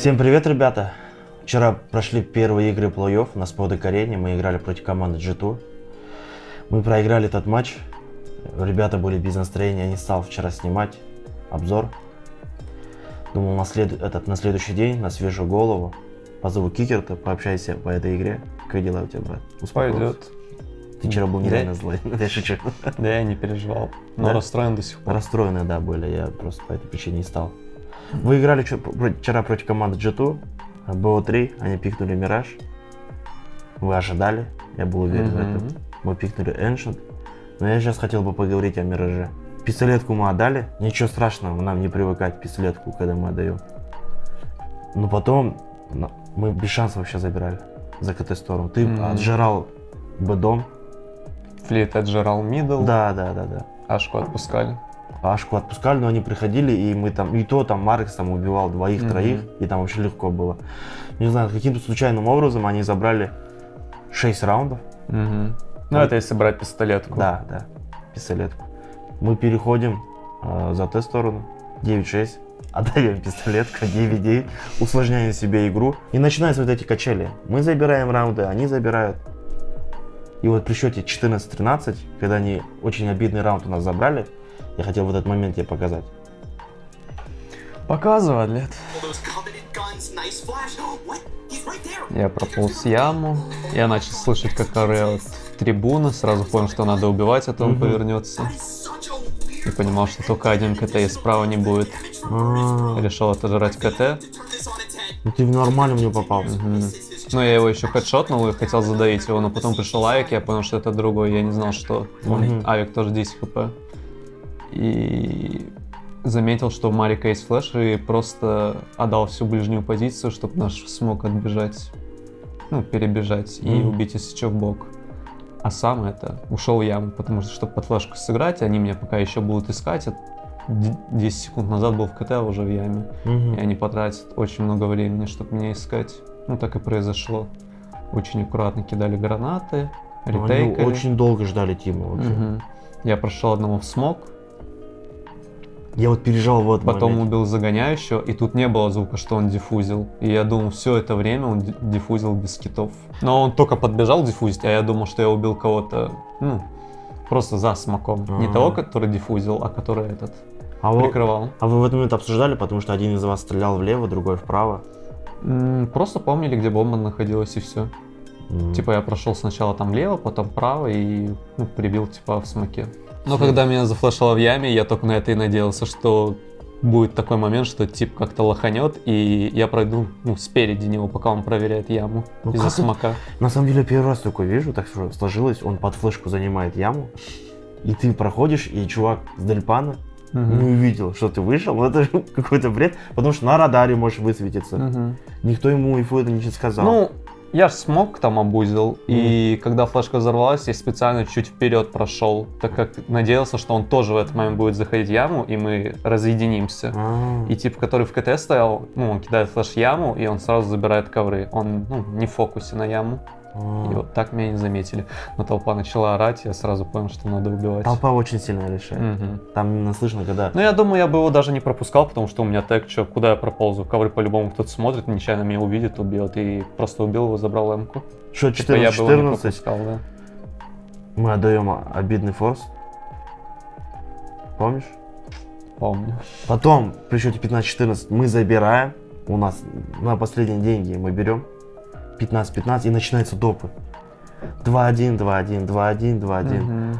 Всем привет, ребята! Вчера прошли первые игры плей-офф на Сподек Арене. Мы играли против команды G2. Мы проиграли этот матч. Ребята были без настроения. Я не стал вчера снимать обзор. Думал на следующий день, на свежую голову. Позову Кикерта, пообщайся по этой игре. Как дела у тебя, брат? Пойдет. Ты вчера был нереально злой. Я шучу. Да, я не переживал. Но расстроен до сих пор. Расстроенные, да, были. Я просто по этой причине не стал. Вы играли вчера против команды G2. BO3, они пикнули Мираж. Вы ожидали, я был уверен в этом. Мы пикнули Ancient. Но я сейчас хотел бы поговорить о Мираже. Пистолетку мы отдали. Ничего страшного, нам не привыкать к пистолетку, когда мы отдаем. Но потом мы без шансов вообще забирали за КТ сторону. Ты отжирал Б-дом. Флит отжирал мидл. Да. Ашку отпускали. Ашку отпускали, но они приходили, и мы там, и то там Маркс там убивал двоих-троих, и там вообще легко было. Не знаю, каким-то случайным образом они забрали 6 раундов. Ну это если брать пистолетку. Да, пистолетку. Мы переходим за Т-сторону, 9-6, отдаем пистолетку, 9-9, усложняем себе игру, и начинаются вот эти качели. Мы забираем раунды, они забирают. И вот при счете 14-13, когда они очень обидный раунд у нас забрали, я хотел в этот момент тебе показать. Показывай, Адлет. Я прополз яму. Я начал слышать, как орет трибуны. Сразу понял, что надо убивать, а то он повернется. И понимал, что только один КТ и справа не будет. Решил отожрать КТ. Ну ты нормально в него попал. Ну я его еще хедшотнул и хотел задавить его, но потом пришел Авик, я понял, что это другой. Я не знал, что Авик тоже 10 хп. И заметил, что у Марика есть флеш, и просто отдал всю ближнюю позицию, чтобы наш смог отбежать, перебежать и убить SC в бок. А сам ушел в яму, потому что, чтобы под флешку сыграть, они меня пока еще будут искать. 10 секунд назад был в КТ, а уже в яме. И они потратят очень много времени, чтобы меня искать. Так и произошло. Очень аккуратно кидали гранаты, ретейкали. Они очень долго ждали Тима вообще. Я прошел одного в смог. Я вот пережал в этот Потом момент. убил загоняющего, и тут не было звука, что он диффузил. И я думал, все это время он диффузил без китов. Но он только подбежал диффузить, а я думал, что я убил кого-то, просто за смоком. Не того, который диффузил, а который прикрывал. А вы в этот момент обсуждали, потому что один из вас стрелял влево, другой вправо? Просто помнили, где бомба находилась, и все. Типа я прошел сначала там влево, потом вправо и прибил в смоке. Но когда меня зафлешило в яме, я только на это и надеялся, что будет такой момент, что тип как-то лоханет, и я пройду спереди него, пока он проверяет яму из-за смока. На самом деле, первый раз такое вижу, так что сложилось, он под флешку занимает яму, и ты проходишь, и чувак с Дельпана не увидел, что ты вышел, это же какой-то бред, потому что на радаре можешь высветиться. Никто ему инфу это не сказал. Я ж смог там обузил, и когда флешка взорвалась, я специально чуть вперед прошел, так как надеялся, что он тоже в этот момент будет заходить в яму, и мы разъединимся. И тип, который в КТ стоял, он кидает флеш в яму, и он сразу забирает ковры. Он не в фокусе на яму. И вот так меня не заметили. Но толпа начала орать, я сразу понял, что надо убивать. Толпа очень сильно решает. Там именно слышно, когда... Я думаю, я бы его даже не пропускал, потому что у меня тег, куда я проползу. Ковры по-любому кто-то смотрит, нечаянно меня увидит, убьет. И просто убил его, забрал эмку. Что, 14-14? Я бы его не пропускал, да. Мы отдаем обидный форс. Помнишь? Помню. Потом, при счете 15-14, мы забираем. У нас на последние деньги мы берем. 15-15 и начинаются допы. 2-1, 2-1, 2-1, 2-1.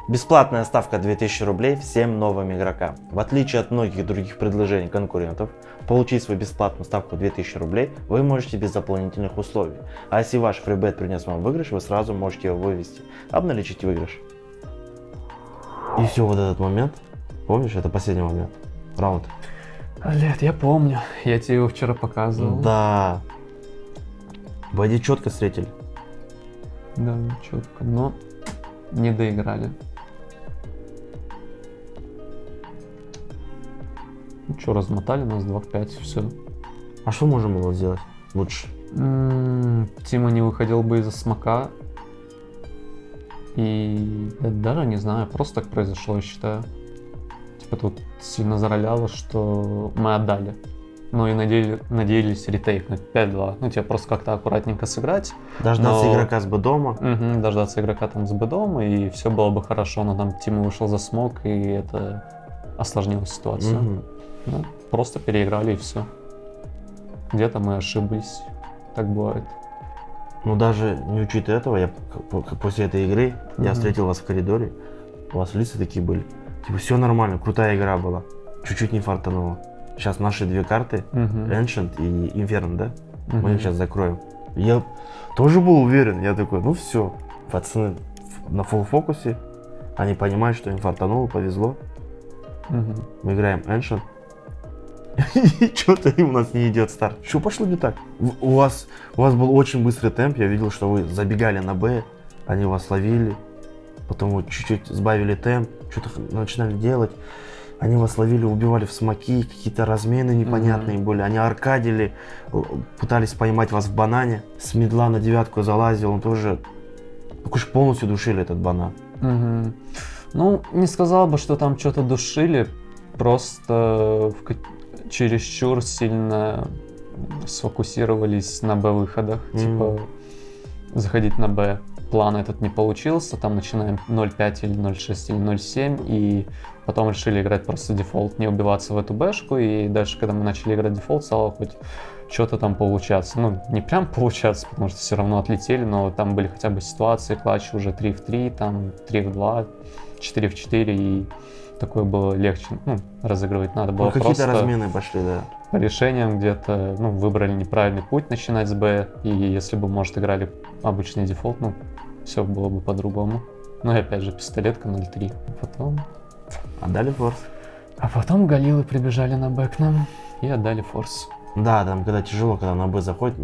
Бесплатная ставка 2000 рублей всем новым игрокам. В отличие от многих других предложений конкурентов, получить свою бесплатную ставку 2000 рублей вы можете без дополнительных условий. А если ваш фрибет принес вам выигрыш, вы сразу можете его вывести, обналичить выигрыш. И все, вот этот момент, помнишь, это последний момент, раунд. Лет, я помню, я тебе его вчера показывал. Да. Боди четко встретили. Да, четко, но не доиграли. Размотали нас 2 в 5, все. А что можно было сделать лучше? Тима не выходил бы из-за смока. И даже не знаю, просто так произошло, я считаю. Типа тут сильно зароляло, что мы отдали. но и надеялись ретейкнуть 5-2. Ну, тебе просто как-то аккуратненько сыграть. Дождаться игрока с Б-дома. Дождаться игрока там с Б-дома, и все было бы хорошо, но там Тима вышел за смог, и это осложнило ситуацию. Ну, просто переиграли, и все. Где-то мы ошиблись. Так бывает. Ну, даже не учитывая этого, я после этой игры, я встретил вас в коридоре, у вас лица такие были. Типа, все нормально, крутая игра была. Чуть-чуть не фартануло. Сейчас наши две карты, Ancient и Inferno, да? Мы их сейчас закроем. Я тоже был уверен, я такой, ну все, пацаны на фулл фокусе, они понимают, что им фартануло, повезло. Мы играем Ancient. И что-то у нас не идет старт. Что пошло не так? У вас был очень быстрый темп, я видел, что вы забегали на Б, они вас ловили, потом вот чуть-чуть сбавили темп, что-то начинали делать. Они вас ловили, убивали в смоки, какие-то размены непонятные были. Они аркадили, пытались поймать вас в банане. С мидла на 9 залазил, он тоже... Уж полностью душили этот банан. Ну, не сказал бы, что там что-то душили, просто чересчур сильно сфокусировались на Б-выходах. Типа, заходить на Б. План этот не получился, там начинаем 0.5 или 0.6 или 0.7, и потом решили играть просто дефолт, не убиваться в эту бэшку, и дальше, когда мы начали играть дефолт, стало хоть что-то там получаться. Ну, не прям получаться, потому что все равно отлетели, но там были хотя бы ситуации, клатчи уже 3 в 3, там 3 в 2, 4 в 4, и такое было легче, разыгрывать надо было какие-то просто... размены пошли, да. По решениям где-то, выбрали неправильный путь начинать с Б, и если бы, может, играли обычный дефолт, все было бы по-другому. Ну и опять же, пистолетка 0.3. Отдали форс. А потом галилы прибежали на Б к нам и отдали форс. Да, там когда тяжело, когда на Б заходит,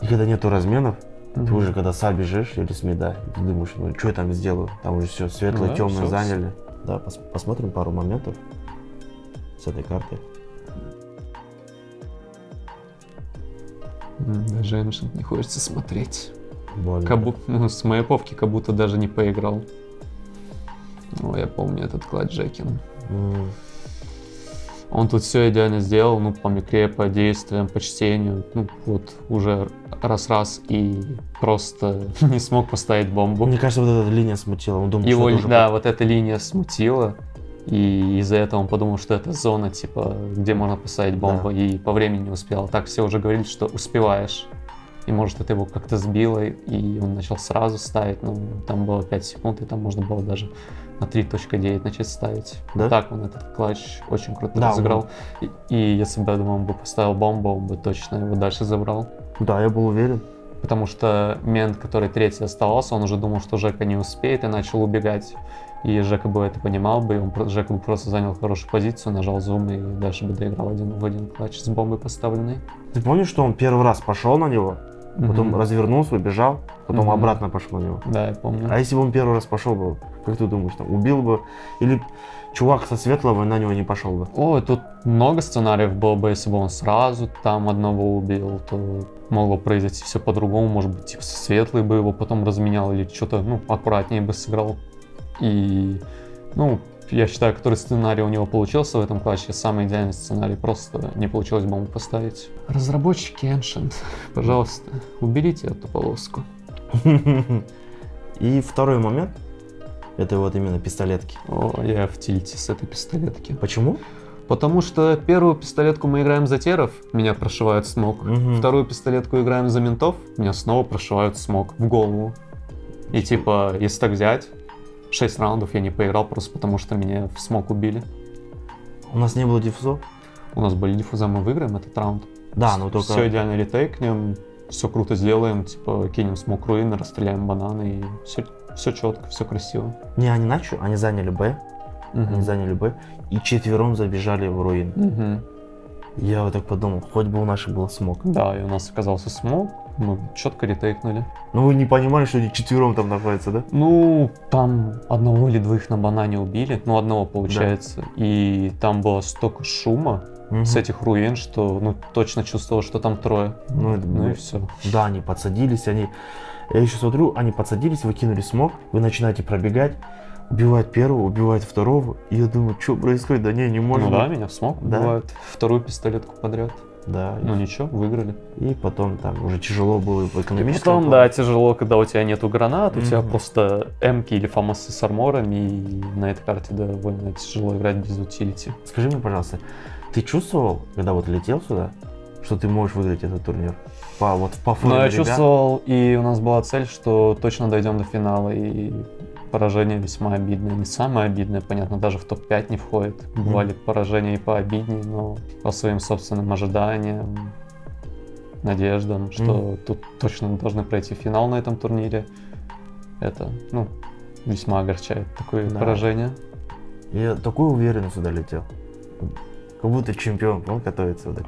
и когда нету разменов, ты уже когда сам бежишь или с мида, ты думаешь, ну что я там сделаю? Там уже все светлое, темное заняли. Да, посмотрим пару моментов с этой картой. Даже Ancient не хочется смотреть. Больно. С маяповки как будто даже не поиграл. Я помню этот клатч Джекин. Он тут все идеально сделал, по микре, по действиям, по чтению. Вот уже раз и просто не смог поставить бомбу. Мне кажется, вот эта линия смутила. Он думал, его, что это да, вот эта линия смутила. И из-за этого он подумал, что это зона, типа, где можно поставить бомбу, и по времени не успел. Так все уже говорили, что успеваешь. И может это его как-то сбило, и он начал сразу ставить, там было 5 секунд, и там можно было даже на 3.9 начать ставить. Да? Так он этот клатч очень круто разыграл. И если бы, я думаю, он бы поставил бомбу, он бы точно его дальше забрал. Да, я был уверен. Потому что мент, который третий оставался, он уже думал, что Жека не успеет, и начал убегать. И Жека бы это понимал бы, и Жека бы просто занял хорошую позицию, нажал зум и дальше бы доиграл один в один клатч с бомбой поставленной. Ты помнишь, что он первый раз пошел на него, потом развернулся, убежал, потом обратно пошел на него? Да, я помню. А если бы он первый раз пошел бы, как ты думаешь, там убил бы? Или чувак со светлого на него не пошел бы? Ой, тут много сценариев было бы, если бы он сразу там одного убил, то могло произойти все по-другому, может быть, типа светлый бы его потом разменял или что-то, аккуратнее бы сыграл. И, я считаю, который сценарий у него получился в этом клатче, самый идеальный сценарий, просто не получилось бомбу поставить. Разработчики Ancient, пожалуйста, уберите эту полоску. И второй момент, это вот именно пистолетки. Я в тильте с этой пистолетки. Почему? Потому что первую пистолетку мы играем за теров, меня прошивают смог. Вторую пистолетку играем за ментов, меня снова прошивают смог в голову. И типа, если так взять, 6 раундов я не поиграл просто потому, что меня в смог убили. У нас не было диффузов? У нас были диффузы, мы выиграем этот раунд. Да, но только... Все идеально ретейкнем, все круто сделаем, типа кинем смог руины, расстреляем бананы и все четко, все красиво. Не, они заняли Б, и четвером забежали в руин. Я вот так подумал, хоть бы у наших был смог. Да, и у нас оказался смог, мы четко ретейкнули. Ну вы не понимали, что они четвером там находятся, да? Там одного или двоих на банане убили, одного получается. Да. И там было столько шума с этих руин, что точно чувствовал, что там трое. И все. Да, они подсадились, я еще смотрю, они подсадились, вы кинули смог, вы начинаете пробегать, убивает первого, убивает второго. И я думаю, что происходит? Да не может Ну да, быть. меня в смог Да. убивают. Вторую пистолетку подряд. Да. Ну ничего, выиграли. И потом там уже тяжело было в экономическом Потом, плане. да, тяжело, когда у тебя нету гранат, у тебя Мгм. просто эмки или фамосы с арморами, и на этой карте довольно тяжело играть без утилити. Скажи мне, пожалуйста, ты чувствовал, когда вот летел сюда, что ты можешь выиграть этот турнир? По форме Но я ребят? чувствовал, и у нас была цель, что точно дойдем до финала, и поражение весьма обидное. Не самое обидное, понятно, даже в топ-5 не входит. Бывали поражения и пообиднее, но по своим собственным ожиданиям, надеждам, что тут точно должны пройти финал на этом турнире. Это, ну, весьма огорчает такое Да. поражение. Я такой уверенно сюда летел. Как будто чемпион, он готовится сюда.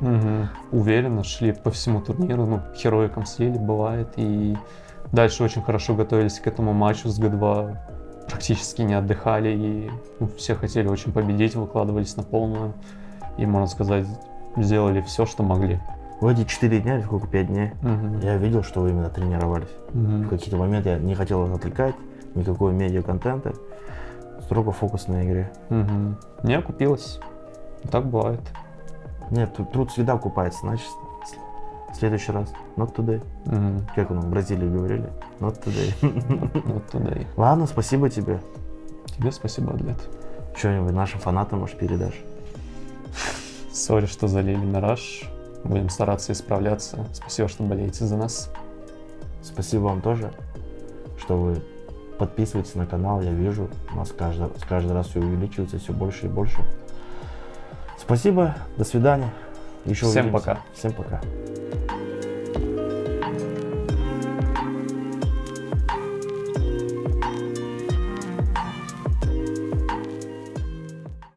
Уверенно шли по всему турниру, ну, хероиком слили, бывает, и дальше очень хорошо готовились к этому матчу с Г2, практически не отдыхали, и ну, все хотели очень победить, выкладывались на полную, и, можно сказать, сделали все, что могли. В эти 4 дня, или сколько, 5 дней, я видел, что вы именно тренировались. В какие-то моменты я не хотел вас отвлекать, никакого медиа-контента, строго фокус на игре. Не окупилось. Так бывает. Нет, труд всегда окупается, значит, в следующий раз. Not today. Как у нас в Бразилии говорили? Not today. Вот туда и. Ладно, спасибо тебе. Тебе спасибо, Адлет. Что-нибудь нашим фанатам, может, передашь? Сори, что залили Мираж. Будем стараться исправляться. Спасибо, что болеете за нас. Спасибо вам тоже, что вы подписываетесь на канал. Я вижу, у нас каждый раз все увеличивается, все больше и больше. Спасибо, до свидания. Еще Всем увидимся. пока. Всем пока.